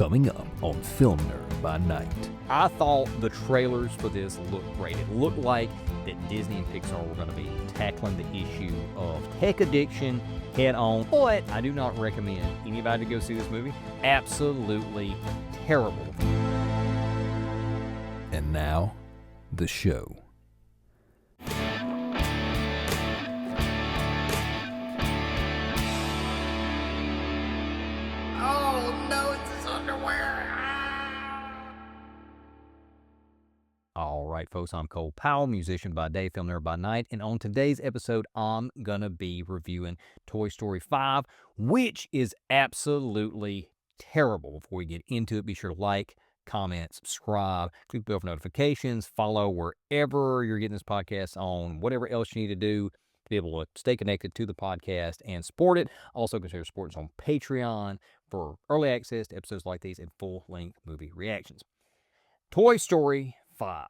coming up on Film Nerd by Night. I thought the trailers for this looked great. It looked like that Disney and Pixar were going to be tackling the issue of tech addiction head on, but I do not recommend anybody to go see this movie. Absolutely terrible. And now, the show. All right, folks, I'm Cole Powell, musician by day, film nerd by night, and on today's episode, I'm going to be reviewing Toy Story 5, which is absolutely terrible. Before we get into it, be sure to like, comment, subscribe, click the bell for notifications, follow wherever you're getting this podcast on, whatever else you need to do to be able to stay connected to the podcast and support it. Also consider supporting us on Patreon for early access to episodes like these and full-length movie reactions. Toy Story 5.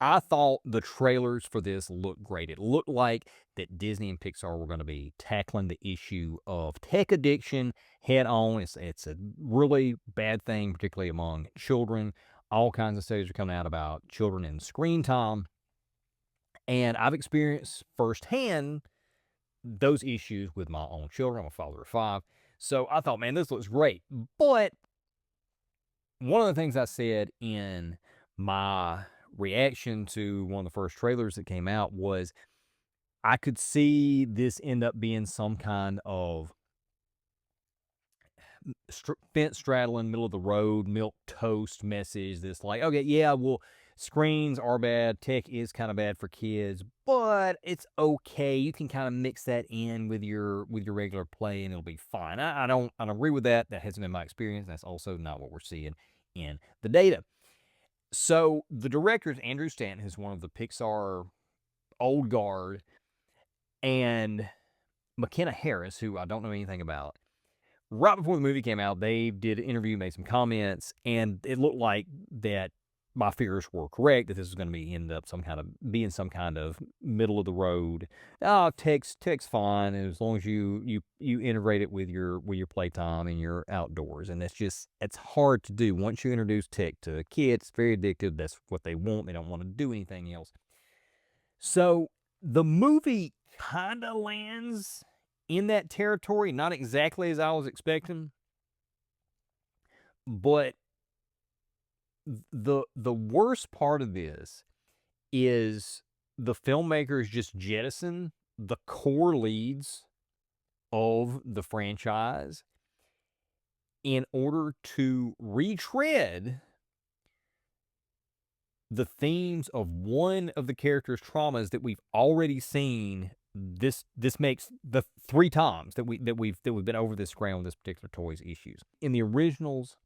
I thought the trailers for this looked great. It looked like that Disney and Pixar were going to be tackling the issue of tech addiction head on. It's a really bad thing, particularly among children. All kinds of studies are coming out about children and screen time. And I've experienced firsthand those issues with my own children. I'm a father of 5. So I thought, man, this looks great. But one of the things I said in my reaction to one of the first trailers that came out was I could see this end up being some kind of fence straddling, middle of the road, Milquetoast Message. This like, okay, yeah, well, screens are bad, tech is kind of bad for kids, but it's okay. You can kind of mix that in with your regular play, and it'll be fine. I don't agree with that. That hasn't been my experience. That's also not what we're seeing in the data. So the director is Andrew Stanton, who's one of the Pixar old guard, and McKenna Harris, who I don't know anything about. Right before the movie came out, they did an interview, made some comments, and it looked like that my fears were correct, that this was going to be end up being some kind of middle of the road. Oh, tech's fine as long as you integrate it with your playtime and your outdoors. And it's hard to do. Once you introduce tech to kids, it's very addictive. That's what they want. They don't want to do anything else. So the movie kind of lands in that territory, not exactly as I was expecting, but the worst part of this is the filmmakers just jettison the core leads of the franchise in order to retread the themes of one of the characters' traumas that we've already seen. This makes the 3 times that we've been over this ground with this particular toy's issues. In the originals,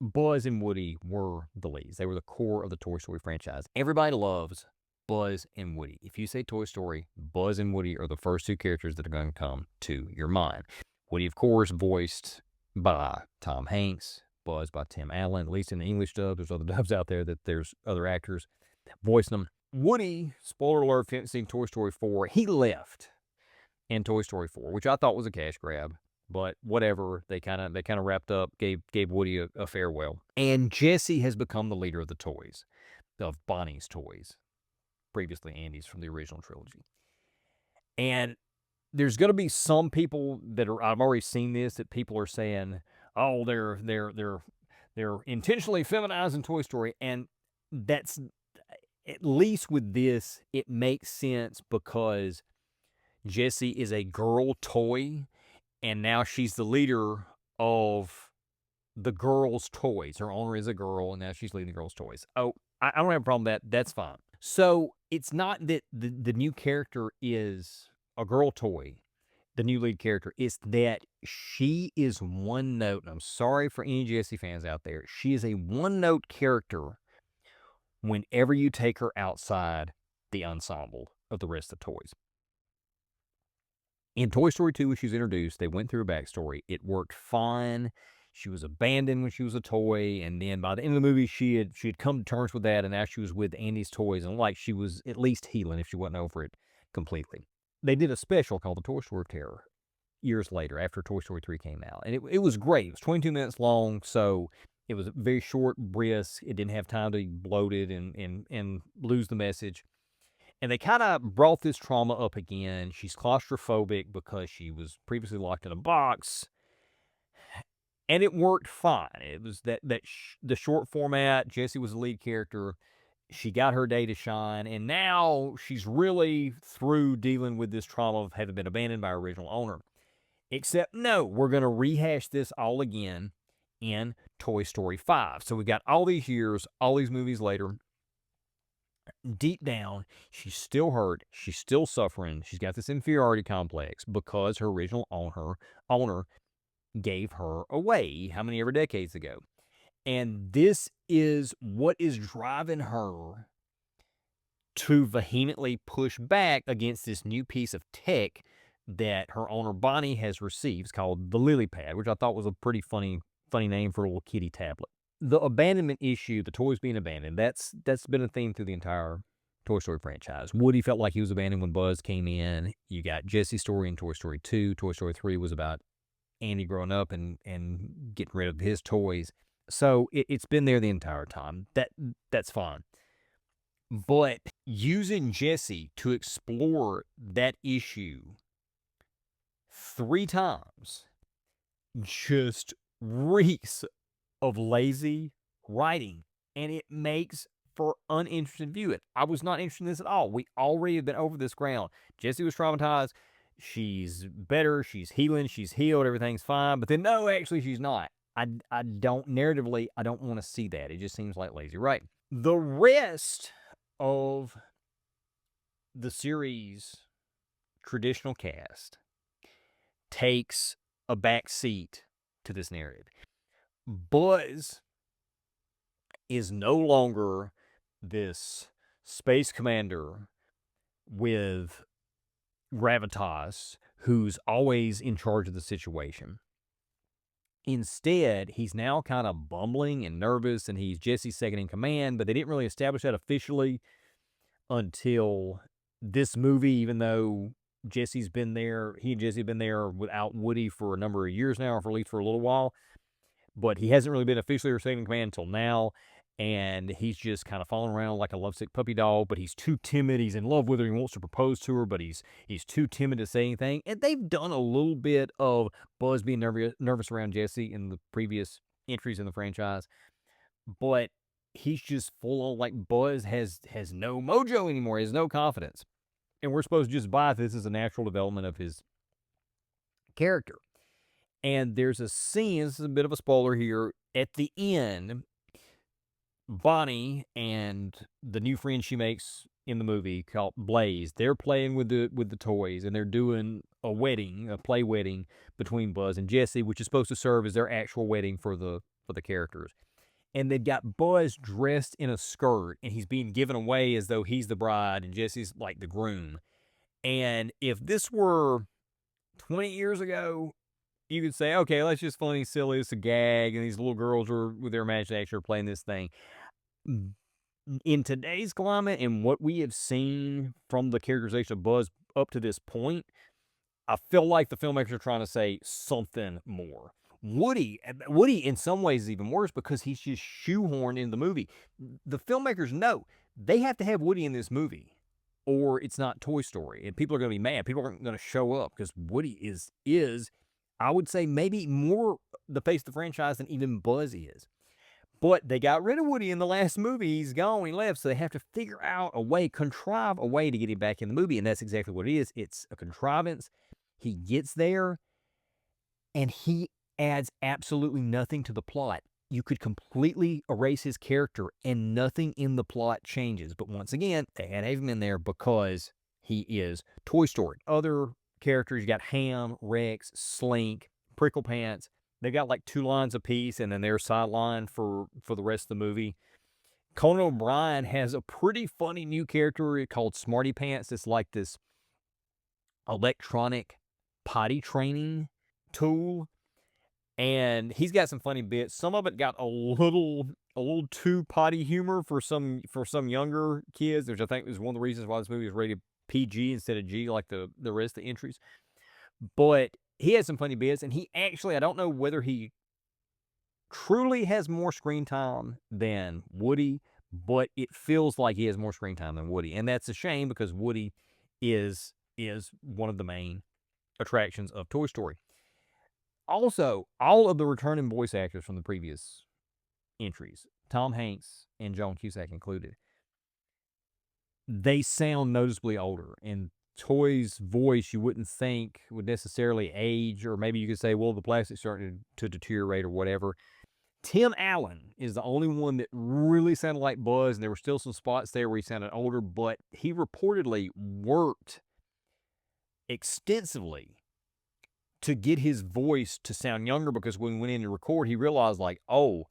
Buzz and Woody were the leads. They were the core of the Toy Story franchise. Everybody loves Buzz and Woody. If you say Toy Story, Buzz and Woody are the first 2 characters that are going to come to your mind. Woody, of course, voiced by Tom Hanks. Buzz by Tim Allen, at least in the English dub. There's other dubs out there that there's other actors voicing them. Woody, spoiler alert, if you haven't seen Toy Story 4, he left in Toy Story 4, which I thought was a cash grab. But whatever, they kind of wrapped up, gave Woody a farewell. And Jessie has become the leader of the toys, of Bonnie's toys, previously Andy's from the original trilogy. And there's going to be some people that are, I've already seen this, that people are saying, oh, they're intentionally feminizing Toy Story, and that's, at least with this, it makes sense because Jessie is a girl toy. And now she's the leader of the girls' toys. Her owner is a girl, and now she's leading the girls' toys. Oh, I don't have a problem with that. That's fine. So it's not that the new character is a girl toy, the new lead character. It's that she is one note. And I'm sorry for any Jessie fans out there. She is a one-note character whenever you take her outside the ensemble of the rest of the toys. In Toy Story 2, when she was introduced, they went through a backstory. It worked fine. She was abandoned when she was a toy, and then by the end of the movie, she had come to terms with that, and now she was with Andy's toys, and like she was at least healing if she wasn't over it completely. They did a special called The Toy Story of Terror, years later after Toy Story 3 came out. And it was great. It was 22 minutes long, so it was very short, brisk. It didn't have time to be bloated and lose the message. And they kind of brought this trauma up again. She's claustrophobic because she was previously locked in a box. And it worked fine. It was the short format. Jessie was the lead character. She got her day to shine, and now she's really through dealing with this trauma of having been abandoned by her original owner. Except, no, we're going to rehash this all again in Toy Story 5. So we've got all these years, all these movies later. Deep down, she's still hurt. She's still suffering. She's got this inferiority complex because her original owner gave her away how many ever decades ago. And this is what is driving her to vehemently push back against this new piece of tech that her owner Bonnie has received. It's called the Lily Pad, which I thought was a pretty funny name for a little kitty tablet. The abandonment issue, the toys being abandoned, that's been a theme through the entire Toy Story franchise. Woody felt like he was abandoned when Buzz came in. You got Jessie's story in Toy Story 2. Toy Story 3 was about Andy growing up and getting rid of his toys. So it's been there the entire time. That's fine. But using Jessie to explore that issue 3 times just reeks of lazy writing, and it makes for uninteresting viewing. I was not interested in this at all. We already have been over this ground. Jessie was traumatized. She's better. She's healing. She's healed. Everything's fine. But then, no, actually, she's not. I don't want to see that. It just seems like lazy writing. The rest of the series' traditional cast takes a back seat to this narrative. Buzz is no longer this space commander with gravitas who's always in charge of the situation. Instead, he's now kind of bumbling and nervous, and he's Jessie's second in command, but they didn't really establish that officially until this movie, even though Jessie's been there, he and Jessie have been there without Woody for a number of years now, or for at least for a little while. But he hasn't really been officially second in command until now, and he's just kind of falling around like a lovesick puppy dog, but he's too timid. He's in love with her. He wants to propose to her, but he's too timid to say anything. And they've done a little bit of Buzz being nervous around Jessie in the previous entries in the franchise, but he's just full on, like, Buzz has no mojo anymore. He has no confidence. And we're supposed to just buy this as a natural development of his character. And there's a scene, this is a bit of a spoiler here, at the end, Bonnie and the new friend she makes in the movie called Blaze, they're playing with the toys, and they're doing a wedding, a play wedding between Buzz and Jessie, which is supposed to serve as their actual wedding for the characters. And they've got Buzz dressed in a skirt, and he's being given away as though he's the bride and Jessie's like the groom. And if this were 20 years ago, you could say, okay, that's just funny, silly, it's a gag, and these little girls are, with their imagination, are playing this thing. In today's climate and what we have seen from the characterization of Buzz up to this point, I feel like the filmmakers are trying to say something more. Woody, in some ways, is even worse because he's just shoehorned in the movie. The filmmakers know they have to have Woody in this movie, or it's not Toy Story, and people are going to be mad. People aren't going to show up because Woody is, I would say, maybe more the face of the franchise than even Buzz is. But they got rid of Woody in the last movie. He's gone. He left. So they have to figure out a way, contrive a way to get him back in the movie. And that's exactly what it is. It's a contrivance. He gets there, and he adds absolutely nothing to the plot. You could completely erase his character, and nothing in the plot changes. But once again, they had him in there because he is Toy Story. Other characters, you got Ham, Rex, Slink, Prickle Pants. They've got like 2 lines apiece, and then their sideline for the rest of the movie. Conan O'Brien has a pretty funny new character called Smarty Pants. It's like this electronic potty training tool, and he's got some funny bits. Some of it got a little too potty humor for some younger kids, which I think is one of the reasons why this movie is rated PG instead of G like the rest of the entries. But he has some funny bits, and he actually, I don't know whether he truly has more screen time than Woody, but it feels like he has more screen time than Woody. And that's a shame because Woody is one of the main attractions of Toy Story. Also, all of the returning voice actors from the previous entries, Tom Hanks and John Cusack included, they sound noticeably older. And Toy's voice, you wouldn't think would necessarily age, or maybe you could say, well, the plastic's starting to deteriorate or whatever. Tim Allen is the only one that really sounded like Buzz, and there were still some spots there where he sounded older, but he reportedly worked extensively to get his voice to sound younger, because when he went in to record, he realized, like, oh,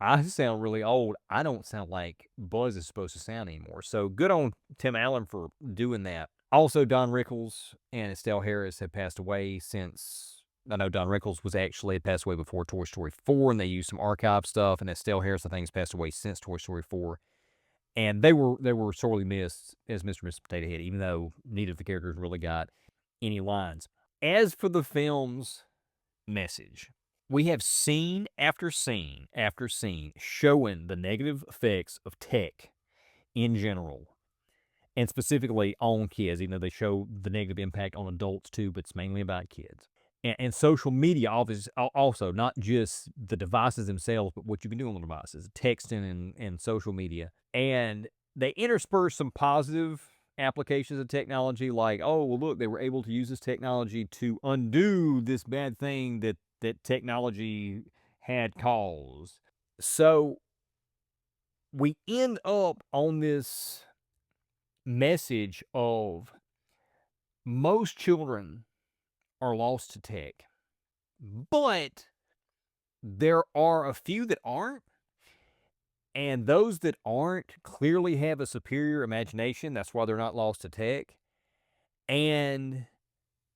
I sound really old. I don't sound like Buzz is supposed to sound anymore. So good on Tim Allen for doing that. Also, Don Rickles and Estelle Harris had passed away since... I know Don Rickles had passed away before Toy Story 4, and they used some archive stuff, and Estelle Harris, I think, has passed away since Toy Story 4. And they were sorely missed as Mr. and Mrs. Potato Head, even though neither of the characters really got any lines. As for the film's message, we have scene after scene after scene showing the negative effects of tech in general, and specifically on kids, even though they show the negative impact on adults too, but it's mainly about kids. And social media, obviously, also, not just the devices themselves, but what you can do on the devices, texting and social media. And they intersperse some positive applications of technology, like, oh, well, look, they were able to use this technology to undo this bad thing that technology had caused. So we end up on this message of most children are lost to tech, but there are a few that aren't, and those that aren't clearly have a superior imagination. That's why they're not lost to tech, and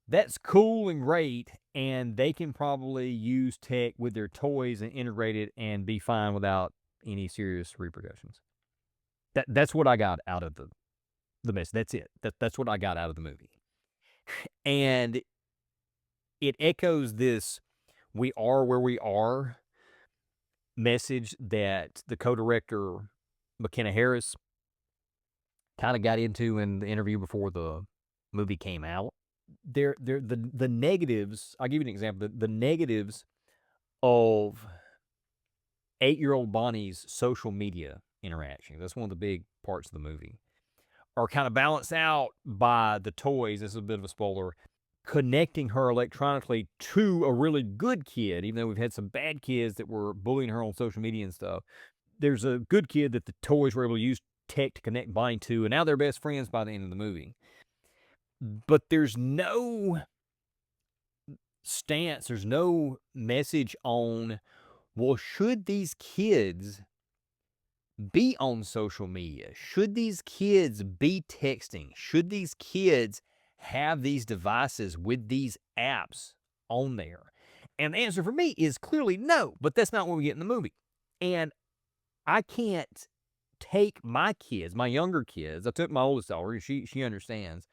that's cool and great, and they can probably use tech with their toys and integrate it and be fine without any serious repercussions. That's what I got out of the mess. That's it. That's what I got out of the movie. And it echoes this "we are where we are" message that the co-director McKenna Harris kind of got into in the interview before the movie came out. The negatives, I'll give you an example. The negatives of 8-year-old Bonnie's social media interaction, that's one of the big parts of the movie, are kind of balanced out by the toys. This is a bit of a spoiler. Connecting her electronically to a really good kid, even though we've had some bad kids that were bullying her on social media and stuff. There's a good kid that the toys were able to use tech to connect Bonnie to, and now they're best friends by the end of the movie. But there's no stance, there's no message on, well, should these kids be on social media? Should these kids be texting? Should these kids have these devices with these apps on there? And the answer for me is clearly no, but that's not what we get in the movie. And I can't take my kids, my younger kids. I took my oldest daughter, she understands.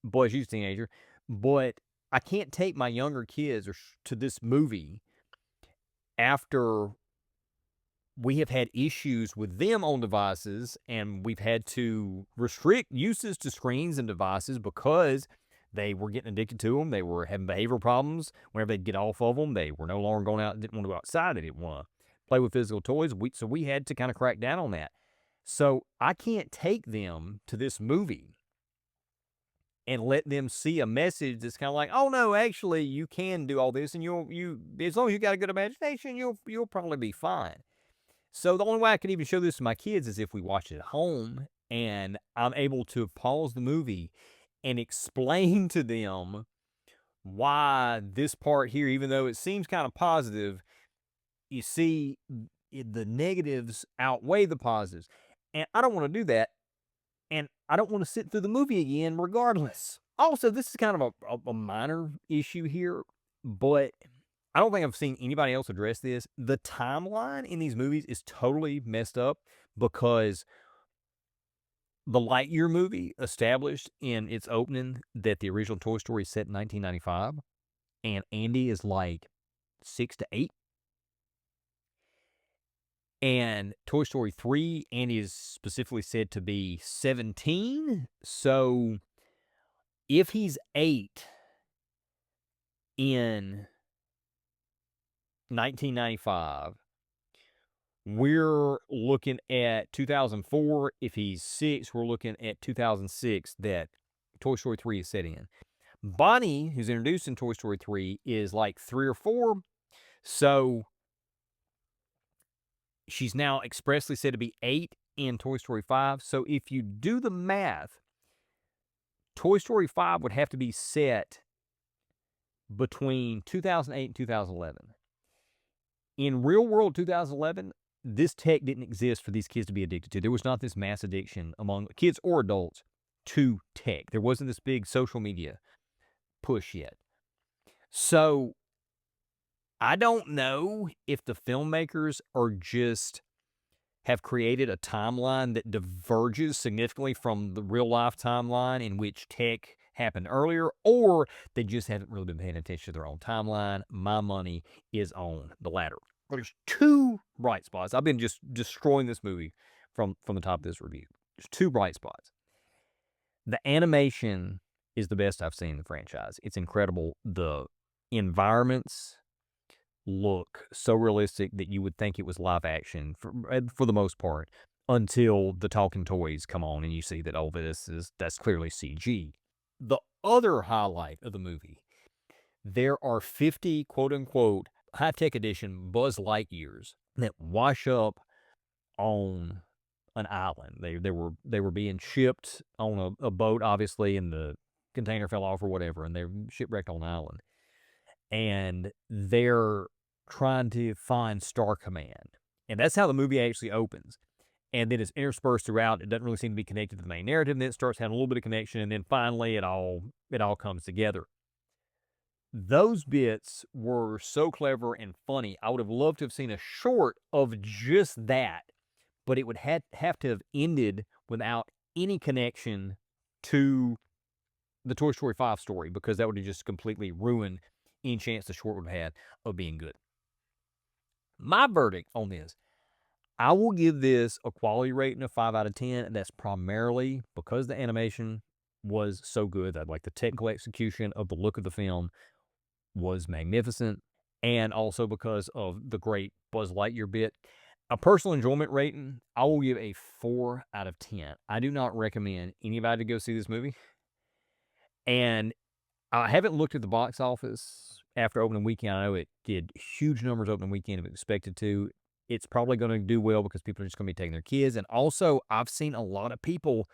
Boy, she's a teenager. But I can't take my younger kids to this movie after we have had issues with them on devices, and we've had to restrict uses to screens and devices because they were getting addicted to them. They were having behavioral problems. Whenever they'd get off of them, they were no longer going out, didn't want to go outside. They didn't want to play with physical toys. So we had to kind of crack down on that. So I can't take them to this movie and let them see a message that's kind of like, oh no, actually you can do all this, and you as long as you got a good imagination, you'll probably be fine. So the only way I can even show this to my kids is if we watch it at home and I'm able to pause the movie and explain to them why this part here, even though it seems kind of positive, you see the negatives outweigh the positives. And I don't want to do that. And I don't want to sit through the movie again regardless. Also, this is kind of a minor issue here, but I don't think I've seen anybody else address this. The timeline in these movies is totally messed up because the Lightyear movie established in its opening that the original Toy Story is set in 1995. and Andy is like 6 to 8. And Toy Story 3, Andy is specifically said to be 17. So if he's 8 in 1995, we're looking at 2004. If he's 6, we're looking at 2006 that Toy Story 3 is set in. Bonnie, who's introduced in Toy Story 3, is like 3 or 4. So she's now expressly said to be 8 in Toy Story 5. So if you do the math, Toy Story 5 would have to be set between 2008 and 2011. In real world 2011, this tech didn't exist for these kids to be addicted to. There was not this mass addiction among kids or adults to tech. There wasn't this big social media push yet. So I don't know if the filmmakers are just have created a timeline that diverges significantly from the real life timeline in which tech happened earlier, or they just haven't really been paying attention to their own timeline. My money is on the latter. There's 2 bright spots. I've been just destroying this movie from the top of this review. There's 2 bright spots. The animation is the best I've seen in the franchise. It's incredible. The environments look so realistic that you would think it was live action for the most part, until the talking toys come on and you see that, oh, that's clearly CG. The other highlight of the movie, there are 50 quote-unquote high-tech edition Buzz Lightyears that wash up on an island. They were being shipped on a boat, obviously, and the container fell off or whatever, and they're shipwrecked on an island. And they're trying to find Star Command. And that's how the movie actually opens. And then it's interspersed throughout. It doesn't really seem to be connected to the main narrative. And then it starts having a little bit of connection. And then finally, it all comes together. Those bits were so clever and funny. I would have loved to have seen a short of just that. But it would have to have ended without any connection to the Toy Story 5 story, because that would have just completely ruined any chance the short would have had of being good. My verdict on this, I will give this a quality rating of 5 out of 10, and that's primarily because the animation was so good. That, like, the technical execution of the look of the film was magnificent, and also because of the great Buzz Lightyear bit. A personal enjoyment rating, I will give a 4 out of 10. I do not recommend anybody to go see this movie. And I haven't looked at the box office after opening weekend. I know it did huge numbers opening weekend if expected to. It's probably going to do well because people are just going to be taking their kids. And also, I've seen a lot of people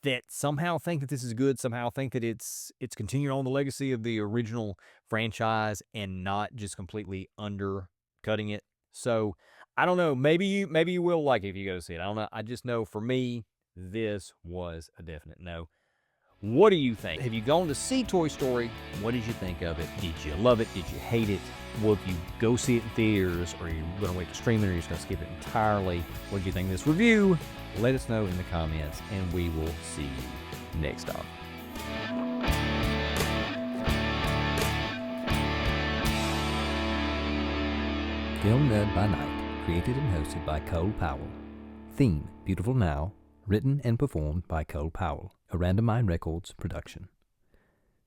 that somehow think that this is good, somehow think that it's continuing on the legacy of the original franchise and not just completely undercutting it. So I don't know. Maybe you will like it if you go to see it. I don't know. I just know for me, this was a definite no. What do you think? Have you gone to see Toy Story? What did you think of it? Did you love it? Did you hate it? Will you go see it in theaters? Or are you going to wait to stream it? Or are you just going to skip it entirely? What did you think of this review? Let us know in the comments, and we will see you next time. Film Nerd by Night, created and hosted by Cole Powell. Theme, Beautiful Now, written and performed by Cole Powell, a Randomine Records production.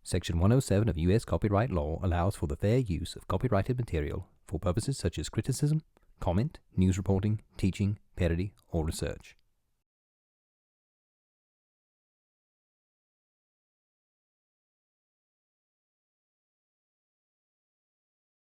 Section 107 of U.S. copyright law allows for the fair use of copyrighted material for purposes such as criticism, comment, news reporting, teaching, parody, or research.